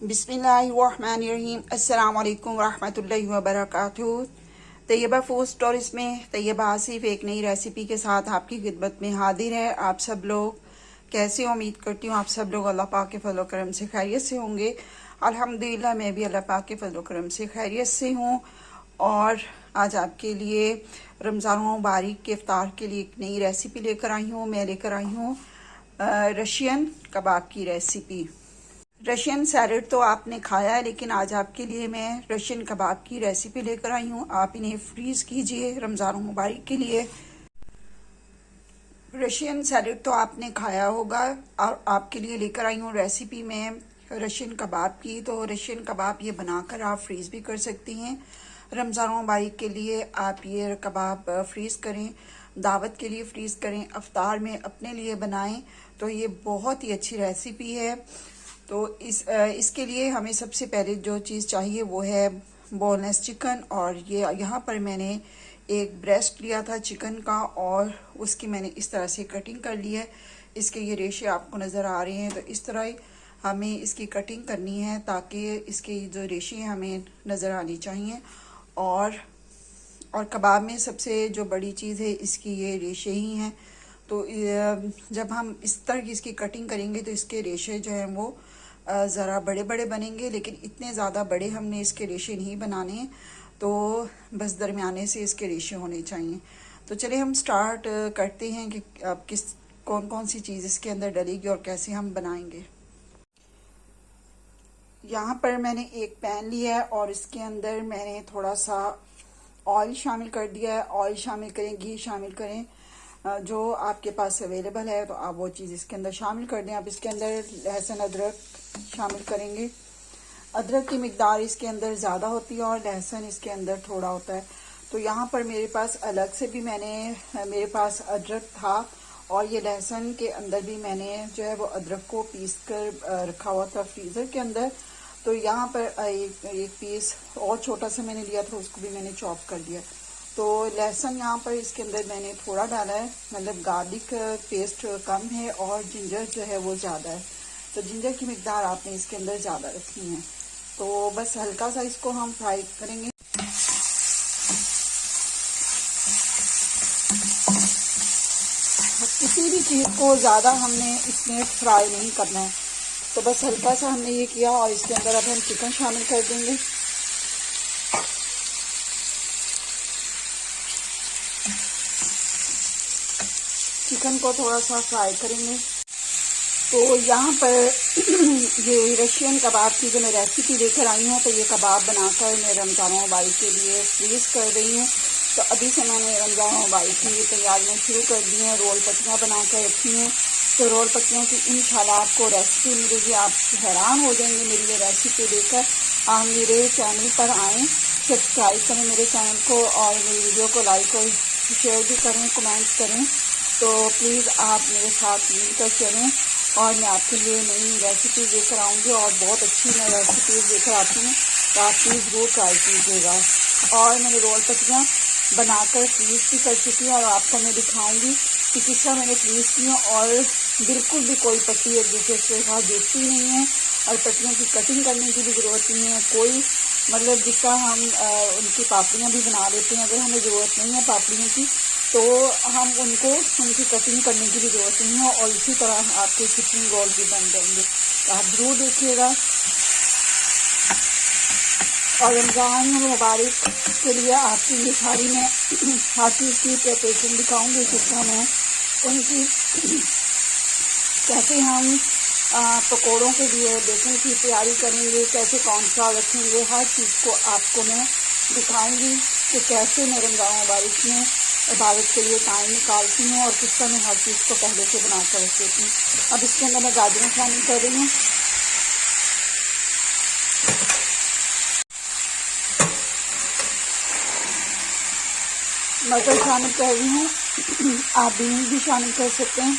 बिस्मिल्लाहिर्रहमानिर्रहीम। अस्सलाम वालेकुम रहमतुल्लाहि व बरकातुहू। तैयबा फूड स्टोरीज में तैयबा आसिफ एक नई रेसिपी के साथ आपकी खिदमत में हाजिर है। आप सब लोग कैसे हो? उम्मीद करती हूँ आप सब लोग अल्लाह पाक के फजल करम से खैरियत से होंगे। अल्हम्दुलिल्लाह मैं भी अल्लाह पाक के फजल करम से खैरियत से हूँ। और आज आपके लिए रमज़ान मुबारक के इफ्तार के लिए एक नई रेसिपी लेकर आई हूँ। मैं लेकर आई हूँ रशियन कबाब की रेसिपी। रशियन सैलड तो आपने खाया है, लेकिन आज आपके लिए मैं रशियन कबाब की रेसिपी लेकर आई हूँ। आप इन्हें फ्रीज़ कीजिए रमज़ान मुबारक के लिए। रशियन सैलड तो आपने खाया होगा और आपके लिए लेकर आई हूँ रेसिपी में रशियन कबाब की। तो रशियन कबाब ये बनाकर आप फ्रीज़ भी कर सकती हैं। रमज़ान मुबारक के लिए आप ये कबाब फ्रीज़ करें, दावत के लिए फ्रीज़ करें, अफ्तार में अपने लिए बनाएं। तो ये बहुत ही अच्छी रेसिपी है। तो इसके लिए हमें सबसे पहले जो चीज़ चाहिए वो है बोनलेस चिकन। और ये यहाँ पर मैंने एक ब्रेस्ट लिया था चिकन का और उसकी मैंने इस तरह से कटिंग कर ली है। इसके ये रेशे आपको नज़र आ रहे हैं। तो इस तरह ही हमें इसकी कटिंग करनी है ताकि इसके जो रेशे हैं हमें नज़र आनी चाहिए। और कबाब में सबसे जो बड़ी चीज़ है इसकी ये रेशे ही हैं। तो जब हम इस तरह की इसकी कटिंग करेंगे तो इसके रेशे जो हैं वो ज़रा बड़े बड़े बनेंगे, लेकिन इतने ज़्यादा बड़े हमने इसके रेशे नहीं बनाने हैं। तो बस दरमियाने से इसके रेशे होने चाहिए। तो चलिए हम स्टार्ट करते हैं कि अब कौन कौन सी चीज़ इसके अंदर डलेगी और कैसे हम बनाएंगे। यहाँ पर मैंने एक पैन लिया है और इसके अंदर मैंने थोड़ा सा ऑयल शामिल कर दिया है। ऑयल शामिल करें, घी शामिल करें, जो आपके पास अवेलेबल है तो आप वो चीज़ इसके अंदर शामिल कर दें। आप इसके अंदर लहसुन अदरक शामिल करेंगे। अदरक की मिकदार इसके अंदर ज़्यादा होती है और लहसुन इसके अंदर थोड़ा होता है। तो यहाँ पर मेरे पास अलग से भी मेरे पास अदरक था और ये लहसुन के अंदर भी मैंने जो है वो अदरक को पीस कर रखा हुआ था फ्रीज़र के अंदर। तो यहाँ पर एक पीस और छोटा सा मैंने लिया था, उसको भी मैंने चॉप कर दिया। तो लहसुन यहाँ पर इसके अंदर मैंने थोड़ा डाला है, मतलब गार्लिक पेस्ट कम है और जिंजर जो है वो ज़्यादा है। तो जिंजर की मिकदार आपने इसके अंदर ज़्यादा रखनी है। तो बस हल्का सा इसको हम फ्राई करेंगे। किसी भी चीज़ को ज़्यादा हमने इसमें फ्राई नहीं करना है। तो बस हल्का सा हमने ये किया और इसके अंदर अब हम चिकन शामिल कर देंगे। चिकन को थोड़ा सा फ्राई करेंगे। तो यहाँ पर ये रशियन कबाब की जो मैं रेसिपी लेकर आई हूँ, तो ये कबाब बनाकर मैं रमज़ान मुबारक के लिए फ्रीज़ कर रही हूँ। तो अभी से मैंने रमज़ान मुबारक की तैयारियाँ शुरू कर दी हैं। रोल पट्टियाँ बना कर रखी हैं। तो रोल पट्टियों की इंशाल्लाह आपको रेसिपी मिलेगी। आप हैरान हो जाएंगे मेरी ये रेसिपी देखकर। आप मेरे चैनल पर आएँ, सब्सक्राइब करें मेरे चैनल को और मेरी वीडियो को लाइक और शेयर भी करें, कमेंट करें। तो प्लीज़ आप मेरे साथ मिलकर चलें और मैं आपके लिए नई रेसिपीज़ लेकर आऊँगी और बहुत अच्छी मैं रेसिपीज़ लेकर आती हूँ। तो आप प्लीज़ वो ट्राई कीजिएगा। और मैंने रोल पट्टियाँ बनाकर फ्रीज़ भी कर चुकी हैं और आपको मैं दिखाऊंगी कि किस तरह मैंने फ्रीज़ की हैं। और बिल्कुल भी कोई पट्टी एक दूसरे के साथ जुड़ती नहीं है और पट्टियों की कटिंग करने की भी ज़रूरत नहीं है कोई। मतलब जिस तरह हम उनकी पापड़ियाँ भी बना लेते हैं, अगर हमें ज़रूरत नहीं है पापड़ियों की तो हम उनकी कटिंग करने की भी ज़रूरत नहीं है। और इसी तरह आपके चिकन रोल भी बन जाएंगे। तो आप ज़रूर देखिएगा। और रमज़ान मुबारक के लिए आपकी ये सारी मैं हर चीज़ की प्रिपरेशन दिखाऊंगी, किस तरह मैं उनकी कैसे हम पकौड़ों के लिए बेसन की तैयारी करेंगे, कैसे कौन सा रखेंगे, हर चीज़ को आपको मैं दिखाऊंगी कि कैसे मैं रमज़ान मुबारक में इबादत के लिए टाइम निकालती हूँ और किस तरह मैं हर चीज़ को पहले से बना कर रख देती हूँ। अब इसके अंदर मैं गाजरें शामिल कर रही हूँ। मटर शामिल कर रही हूँ। आप बीन्स भी शामिल कर सकते हैं।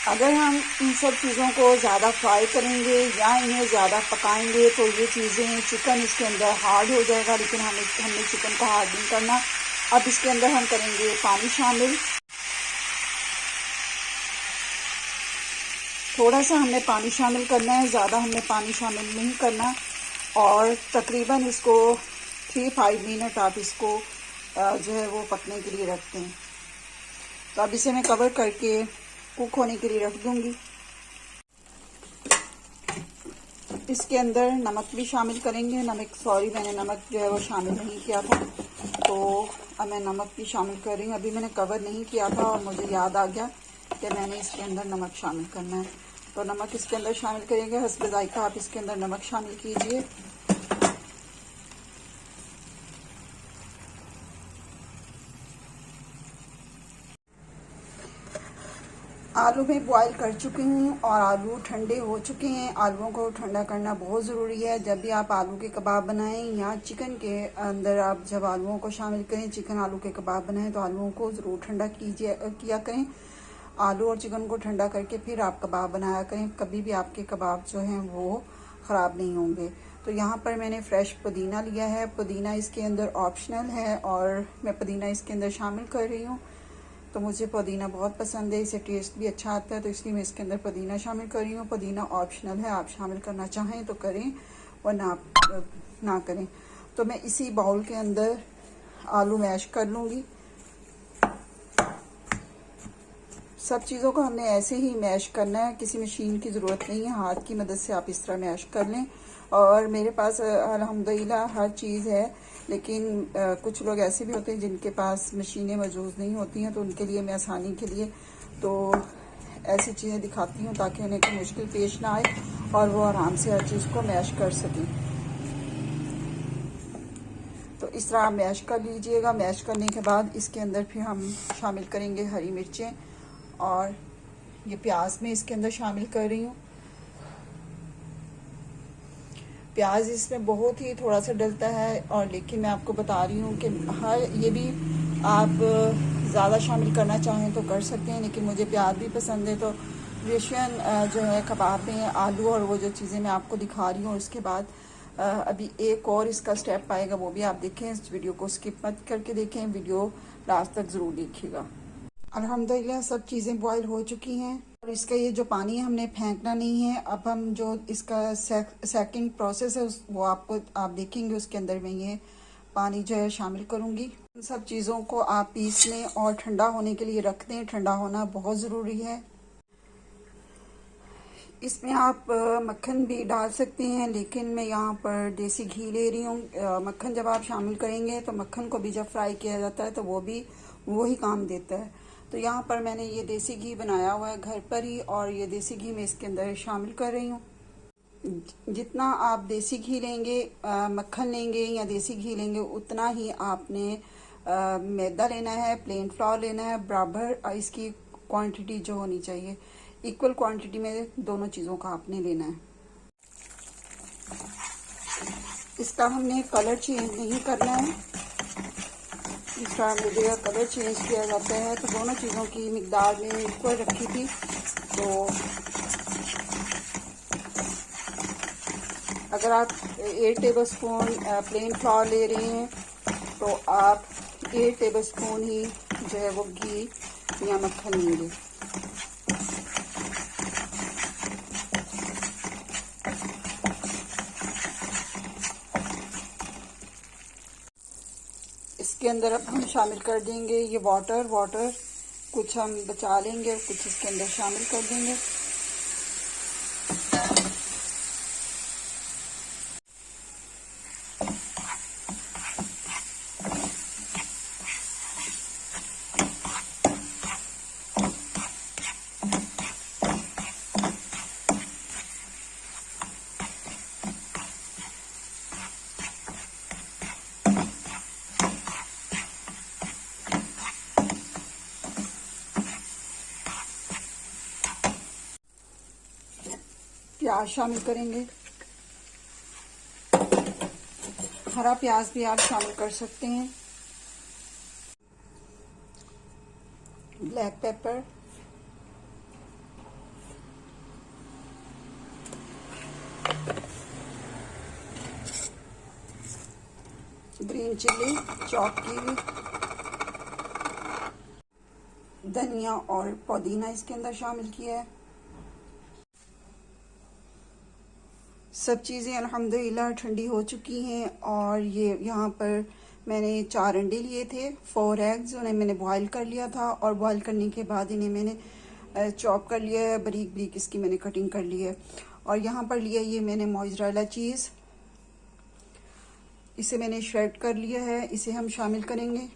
अगर हम इन सब चीज़ों को ज़्यादा फ्राई करेंगे या इन्हें ज़्यादा पकाएंगे तो ये चीज़ें चिकन इसके अंदर हार्ड हो जाएगा, लेकिन हमने चिकन को हार्ड नहीं करना। अब इसके अंदर हम करेंगे पानी शामिल। थोड़ा सा हमने पानी शामिल करना है, ज़्यादा हमने पानी शामिल नहीं करना। और तकरीबन इसको 3-5 मिनट आप इसको जो है वो पकने के लिए रखते हैं। तो अब इसे मैं कवर करके कुक होने के लिए रख दूंगी। इसके अंदर नमक भी शामिल करेंगे। मैंने नमक जो है वो शामिल नहीं किया था, तो अब मैं नमक भी शामिल कर रही हूँ। अभी मैंने कवर नहीं किया था और मुझे याद आ गया कि मैंने इसके अंदर नमक शामिल करना है। तो नमक इसके अंदर शामिल करेंगे। हस्ब जायका आप इसके अंदर नमक शामिल कीजिए। आलू में बॉईल कर चुकी हूँ और आलू ठंडे हो चुके हैं। आलूओं को ठंडा करना बहुत ज़रूरी है। जब भी आप आलू के कबाब बनाएं या चिकन के अंदर आप जब आलूओं को शामिल करें, चिकन आलू के कबाब बनाएं, तो आलूओं को ज़रूर ठंडा किया करें। आलू और चिकन को ठंडा करके फिर आप कबाब बनाया करें। कभी भी आपके कबाब जो हैं वो ख़राब नहीं होंगे। तो यहाँ पर मैंने फ्रेश पुदीना लिया है। पुदीना इसके अंदर ऑप्शनल है और मैं पुदीना इसके अंदर शामिल कर रही हूँ। तो मुझे पुदीना बहुत पसंद है, इसे टेस्ट भी अच्छा आता है, तो इसलिए मैं इसके अंदर पुदीना शामिल कर रही हूँ। पुदीना ऑप्शनल है, आप शामिल करना चाहें तो करें और ना करें। तो मैं इसी बाउल के अंदर आलू मैश कर लूँगी। सब चीज़ों को हमने ऐसे ही मैश करना है, किसी मशीन की ज़रूरत नहीं है। हाथ की मदद से आप इस तरह मैश कर लें। और मेरे पास अल्हम्दुलिल्लाह हर चीज़ है, लेकिन कुछ लोग ऐसे भी होते हैं जिनके पास मशीनें मौजूद नहीं होती हैं, तो उनके लिए मैं आसानी के लिए तो ऐसी चीज़ें दिखाती हूँ ताकि उन्हें कोई मुश्किल पेश ना आए और वो आराम से हर चीज़ को मैश कर सकें। तो इस तरह आप मैश कर लीजिएगा। मैश करने के बाद इसके अंदर फिर हम शामिल करेंगे हरी मिर्चें और ये प्याज में इसके अंदर शामिल कर रही हूँ। प्याज इसमें बहुत ही थोड़ा सा डलता है, और लेकिन मैं आपको बता रही हूँ कि ये भी आप ज़्यादा शामिल करना चाहें तो कर सकते हैं, लेकिन मुझे प्याज भी पसंद है। तो रेशियन जो है कबाब में आलू और वो जो चीज़ें मैं आपको दिखा रही हूँ, उसके बाद अभी एक और इसका स्टेप आएगा, वो भी आप देखें। इस वीडियो को स्किप मत करके देखें, वीडियो लास्ट तक ज़रूर देखिएगा। अल्हम्दुलिल्लाह सब चीज़ें बॉईल हो चुकी हैं और इसका ये जो पानी है हमने फेंकना नहीं है। अब हम जो इसका सेकंड प्रोसेस है वो आप देखेंगे, उसके अंदर मैं ये पानी जो है शामिल करूँगी। इन सब चीज़ों को आप पीस लें और ठंडा होने के लिए रख दें। ठंडा होना बहुत ज़रूरी है। इसमें आप मक्खन भी डाल सकते हैं, लेकिन मैं यहाँ पर देसी घी ले रही हूँ। मक्खन जब आप शामिल करेंगे तो मक्खन को भी जब फ्राई किया जाता है तो वो ही काम देता है। तो यहाँ पर मैंने ये देसी घी बनाया हुआ है घर पर ही, और ये देसी घी मैं इसके अंदर शामिल कर रही हूँ। जितना आप देसी घी लेंगे, मक्खन लेंगे या देसी घी लेंगे, उतना ही आपने मैदा लेना है, प्लेन फ्लावर लेना है। बराबर इसकी क्वांटिटी जो होनी चाहिए, इक्वल क्वांटिटी में दोनों चीज़ों का आपने लेना है। इसका हमने कलर चेंज नहीं करना है। इसका मुझे कलर चेंज किया जाता है, तो दोनों चीज़ों की मिकदार में इक्वल रखी थी। तो अगर आप 8 टेबलस्पून प्लेन फ्लावर ले रहे हैं तो आप 8 टेबलस्पून ही जो है वो घी या मक्खन लेंगे। इसके अंदर अब हम शामिल कर देंगे ये वाटर कुछ हम बचा लेंगे, कुछ इसके अंदर शामिल कर देंगे। प्याज शामिल करेंगे। हरा प्याज भी आप शामिल कर सकते हैं। Black pepper, green chilli chop की हुई, धनिया और पुदीना इसके अंदर शामिल किया है। सब चीज़ें अल्हम्दुलिल्लाह ठंडी हो चुकी हैं। और ये यहाँ पर मैंने 4 अंडे लिए थे, 4 एग्स, उन्हें मैंने बॉईल कर लिया था। और बॉईल करने के बाद इन्हें मैंने चॉप कर लिया है, बारीक बारीक इसकी मैंने कटिंग कर ली है। और यहाँ पर लिया ये मैंने मोज़रेला चीज़, इसे मैंने श्रेड कर लिया है, इसे हम शामिल करेंगे।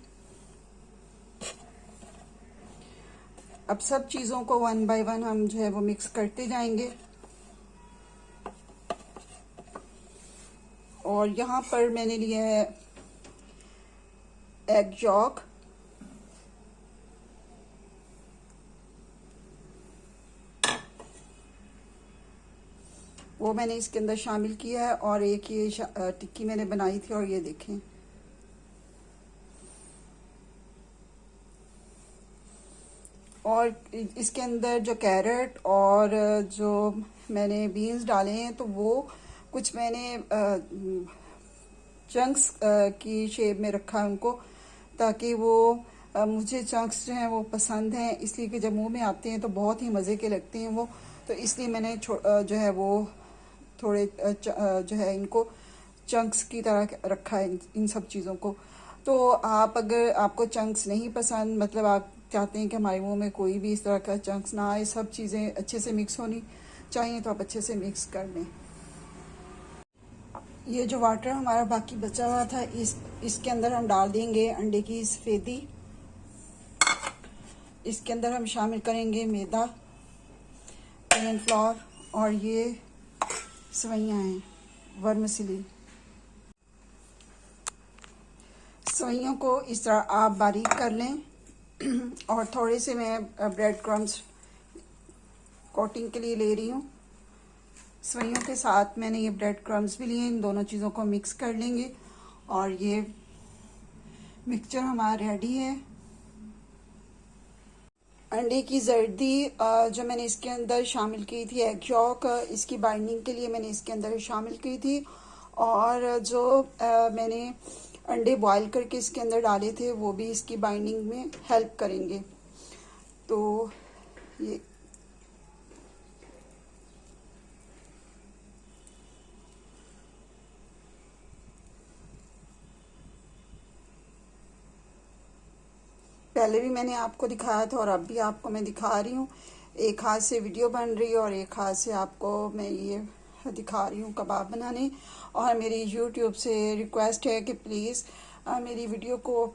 अब सब चीज़ों को 1 बाय 1 हम जो है वो मिक्स करते जाएंगे। और यहाँ पर मैंने लिया है एग यॉक, वो मैंने इसके अंदर शामिल किया है। और एक ये टिक्की मैंने बनाई थी, और ये देखें। और इसके अंदर जो कैरेट और जो मैंने बीन्स डाले हैं, तो वो कुछ मैंने चंक्स की शेप में रखा है उनको, ताकि वो मुझे चंक्स जो हैं वो पसंद हैं, इसलिए कि जब मुंह में आते हैं तो बहुत ही मज़े के लगते हैं वो। तो इसलिए मैंने जो है वो थोड़े जो है इनको चंक्स की तरह रखा है इन सब चीज़ों को। तो आप अगर आपको चंक्स नहीं पसंद, मतलब आप चाहते हैं कि हमारे मुंह में कोई भी इस तरह का चंक्स ना आए, सब चीज़ें अच्छे से मिक्स होनी चाहिए, तो आप अच्छे से मिक्स कर लें। ये जो वाटर हमारा बाकी बचा हुआ था, इसके अंदर हम डाल देंगे अंडे की सफ़ेदी। इसके अंदर हम शामिल करेंगे मैदा, प्लेन फ्लोर, और ये सवैयाँ हैं, वर्मिसेली। सवैयों को इस तरह आप बारीक कर लें। और थोड़े से मैं ब्रेड क्रम्स कोटिंग के लिए ले रही हूँ। सवैयों के साथ मैंने ये ब्रेड क्रम्स भी लिए, इन दोनों चीज़ों को मिक्स कर लेंगे। और ये मिक्सचर हमारा रेडी है। अंडे की जर्दी जो मैंने इसके अंदर शामिल की थी, एग यॉक, इसकी बाइंडिंग के लिए मैंने इसके अंदर शामिल की थी। और जो मैंने अंडे बॉईल करके इसके अंदर डाले थे, वो भी इसकी बाइंडिंग में हेल्प करेंगे। तो ये पहले भी मैंने आपको दिखाया था और अब भी आपको मैं दिखा रही हूँ। एक हाथ से वीडियो बन रही है और एक हाथ से आपको मैं ये दिखा रही हूँ कबाब बनाने। और मेरी YouTube से रिक्वेस्ट है कि प्लीज़ मेरी वीडियो को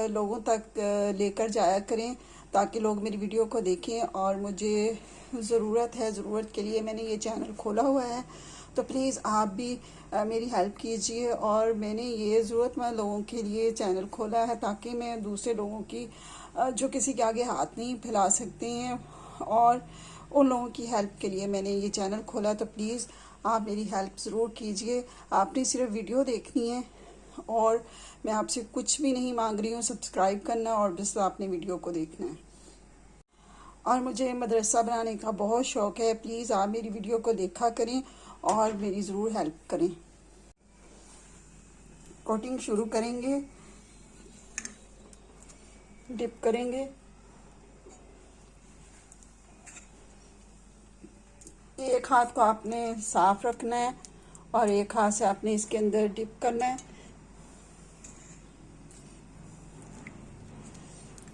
लोगों तक लेकर जाया करें, ताकि लोग मेरी वीडियो को देखें। और मुझे ज़रूरत के लिए मैंने ये चैनल खोला हुआ है, तो प्लीज़ आप भी मेरी हेल्प कीजिए। और मैंने ये ज़रूरतमंद लोगों के लिए चैनल खोला है, ताकि मैं दूसरे लोगों की जो किसी के आगे हाथ नहीं फैला सकते हैं, और उन लोगों की हेल्प के लिए मैंने ये चैनल खोला। तो प्लीज़ आप मेरी हेल्प ज़रूर कीजिए। आपने सिर्फ वीडियो देखनी है, और मैं आपसे कुछ भी नहीं मांग रही हूँ, सब्सक्राइब करना और बस आपने वीडियो को देखना है। और मुझे मदरसा बनाने का बहुत शौक़ है, प्लीज़ आप मेरी वीडियो को देखा करें और मेरी ज़रूर हेल्प करें। कोटिंग शुरू करेंगे, डिप करेंगे। एक हाथ को आपने साफ रखना है और एक हाथ से आपने इसके अंदर डिप करना है,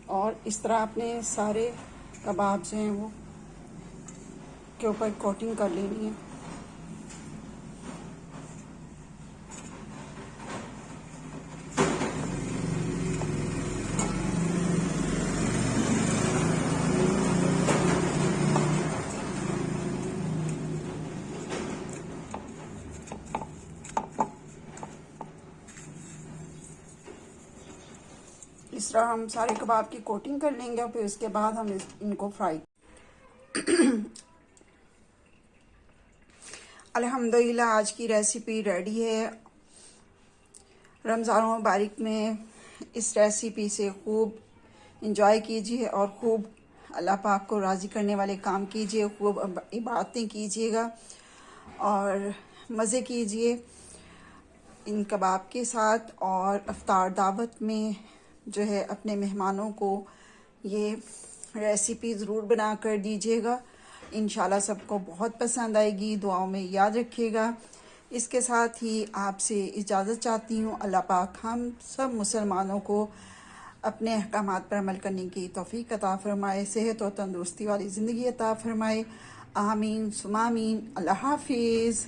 और इस तरह आपने सारे कबाब जो हैं वो के ऊपर कोटिंग कर लेनी है। इस तरह हम सारे कबाब की कोटिंग कर लेंगे, और फिर उसके बाद हम इनको फ्राई अल्हम्दुलिल्लाह आज की रेसिपी रेडी है। रमज़ान मुबारक में इस रेसिपी से खूब इंजॉय कीजिए और खूब अल्लाह पाक को राज़ी करने वाले काम कीजिए, खूब इबादतें कीजिएगा और मज़े कीजिए इन कबाब के साथ। और इफ्तार दावत में जो है अपने मेहमानों को ये रेसिपी ज़रूर बना कर दीजिएगा, इंशाल्लाह सबको बहुत पसंद आएगी, दुआओं में याद रखिएगा। इसके साथ ही आपसे इजाज़त चाहती हूँ। अल्लाह पाक हम सब मुसलमानों को अपने अहकामात पर अमल करने की तौफीक अता फ़रमाए, सेहत और तंदुरुस्ती वाली ज़िंदगी अता फ़रमाए। आमीन सुमा आमीन। अल्लाह हाफिज़।